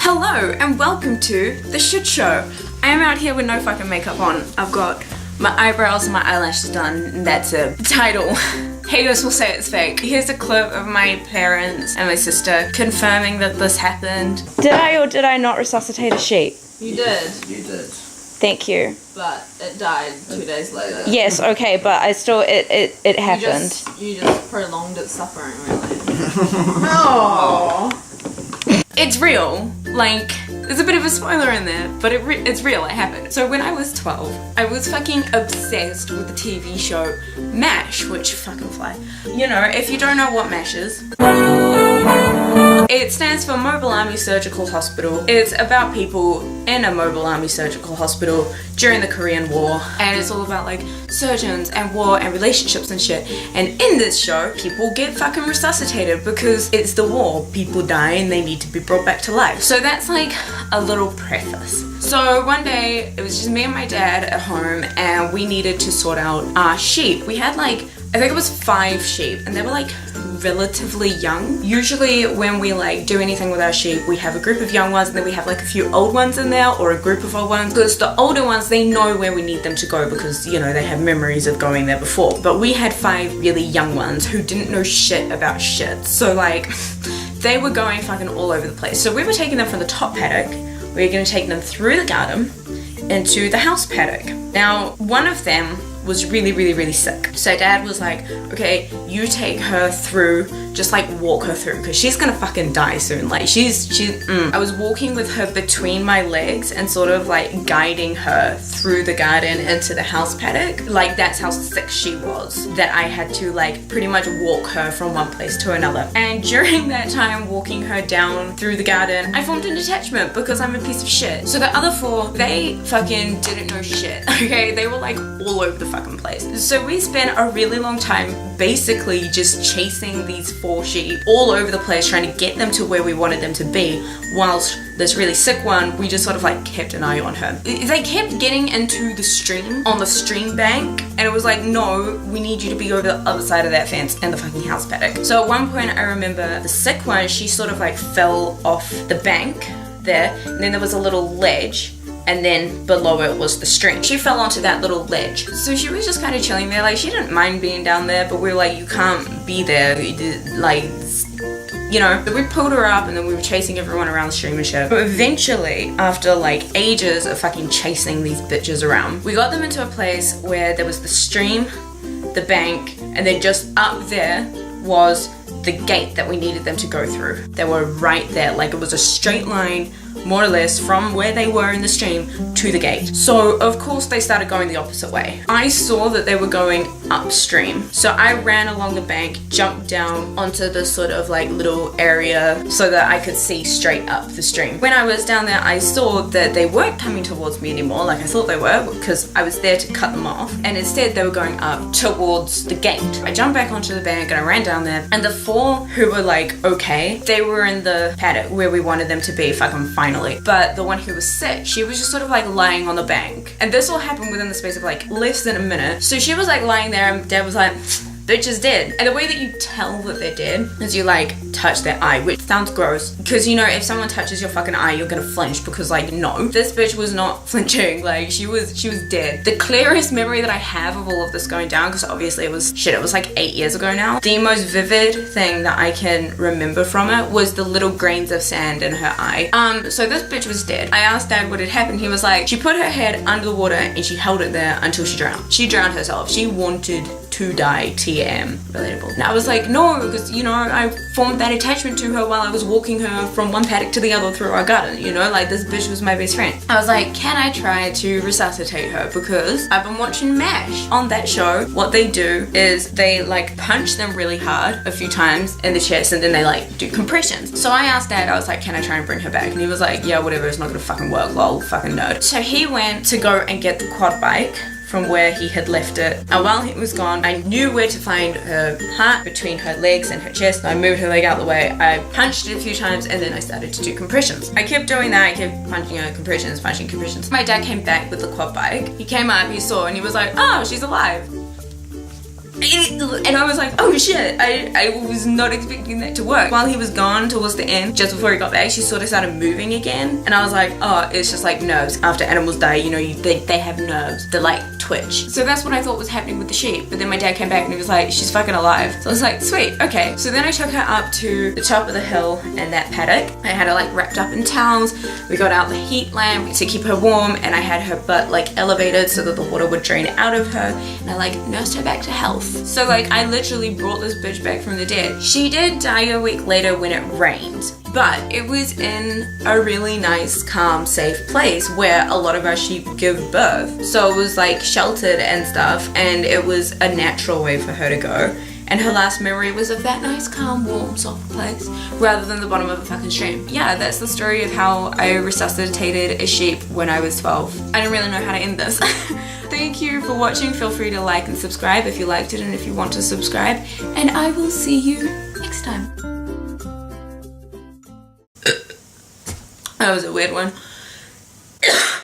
Hello and welcome to The Shit Show. I am out here with no fucking makeup on. I've got my eyebrows and my eyelashes done, and that's a title. Haters will say it's fake. Here's a clip of my parents and my sister confirming that this happened. Did I or did I not resuscitate a sheep? You did. You did. Thank you. But it died 2 days later. Yes, okay, but I still, it happened. You just prolonged its suffering, really. Oh. It's real. Like, there's a bit of a spoiler in there, but it's real, it happened. So when I was 12, I was fucking obsessed with the TV show MASH, which fucking fly. You know, if you don't know what MASH is, it stands for Mobile Army Surgical Hospital. It's about people in a Mobile Army Surgical Hospital during the Korean War, and it's all about like surgeons and war and relationships and shit. And in this show, people get fucking resuscitated because it's the war. People die and they need to be brought back to life. So that's like a little preface. So one day, it was just me and my dad at home, and we needed to sort out our sheep. We had like, I think it was 5 sheep, and they were like relatively young. Usually when we like do anything with our sheep, we have a group of young ones and then we have like a few old ones in there, or a group of old ones, because the older ones, they know where we need them to go because, you know, they have memories of going there before. But we had 5 really young ones who didn't know shit about shit, so like they were going fucking all over the place. So we were taking them from the top paddock, we were going to take them through the garden into the house paddock. Now one of them was really sick. So dad was like, okay, you take her through, just like walk her through, because she's gonna fucking die soon. Like I was walking with her between my legs and sort of like guiding her through the garden into the house paddock. Like that's how sick she was, that I had to like pretty much walk her from one place to another. And during that time walking her down through the garden, I formed an attachment because I'm a piece of shit. So the other 4, they fucking didn't know shit, okay? They were like all over the fucking place. So we spent a really long time basically just chasing these 4 sheep all over the place, trying to get them to where we wanted them to be, whilst this really sick one, we just sort of like kept an eye on her. They kept getting into the stream, on the stream bank, and it was like, no, we need you to be over the other side of that fence and the fucking house paddock. So at one point I remember the sick one, she sort of like fell off the bank there, and then there was a little ledge, and then below it was the stream. She fell onto that little ledge. So she was just kind of chilling there, like she didn't mind being down there, but we were like, you can't be there, like, you know. So we pulled her up and then we were chasing everyone around the stream and shit. But eventually, after like ages of fucking chasing these bitches around, we got them into a place where there was the stream, the bank, and then just up there was the gate that we needed them to go through. They were right there, like it was a straight line, more or less, from where they were in the stream to the gate. So of course they started going the opposite way. I saw that they were going upstream, so I ran along the bank, jumped down onto this sort of like little area so that I could see straight up the stream. When I was down there, I saw that they weren't coming towards me anymore like I thought they were, because I was there to cut them off, and instead they were going up towards the gate. I jumped back onto the bank and I ran down there, and the 4 who were like okay, they were in the paddock where we wanted them to be, fucking finally. But the one who was sick, she was just sort of like lying on the bank, and this all happened within the space of like less than a minute. So she was like lying there, and dad was like, bitch is dead. And the way that you tell that they're dead is you like touch their eye, which sounds gross, because you know, if someone touches your fucking eye, you're gonna flinch, because like, no, this bitch was not flinching. Like she was dead. The clearest memory that I have of all of this going down, because obviously it was like 8 years ago now, the most vivid thing that I can remember from it was the little grains of sand in her eye. So this bitch was dead. I asked dad what had happened. He was like, she put her head under the water and she held it there until she drowned. She drowned herself. She wanted to die. TM. Relatable. And I was like, no, because you know, I formed that attachment to her while I was walking her from one paddock to the other through our garden, you know, like this bitch was my best friend. I was like, can I try to resuscitate her, because I've been watching MASH. On that show, what they do is they like punch them really hard a few times in the chest, and then they like do compressions. So I asked dad, I was like, can I try and bring her back? And he was like, yeah, whatever, it's not gonna fucking work, lol, fucking nerd. So he went to go and get the quad bike from where he had left it. And while he was gone, I knew where to find her heart between her legs and her chest. I moved her leg out the way, I punched it a few times, and then I started to do compressions. I kept doing that, I kept punching her, compressions, punching compressions. My dad came back with the quad bike. He came up, he saw, and he was like, oh, she's alive. And I was like, oh shit, I was not expecting that to work. While he was gone towards the end, just before he got back, she sort of started moving again. And I was like, oh, it's just like nerves. After animals die, you know, they have nerves. They're like twitch. So that's what I thought was happening with the sheep. But then my dad came back and he was like, she's fucking alive. So I was like, sweet, okay. So then I took her up to the top of the hill and that paddock. I had her like wrapped up in towels. We got out the heat lamp to keep her warm, and I had her butt like elevated so that the water would drain out of her, and I like nursed her back to health. So like I literally brought this bitch back from the dead. She did die a week later when it rained, but it was in a really nice, calm, safe place where a lot of our sheep give birth. So it was like sheltered and stuff, and it was a natural way for her to go. And her last memory was of that nice, calm, warm, soft place rather than the bottom of a fucking stream. Yeah, that's the story of how I resuscitated a sheep when I was 12. I don't really know how to end this. Thank you for watching. Feel free to like and subscribe if you liked it and if you want to subscribe. And I will see you next time. That was a weird one.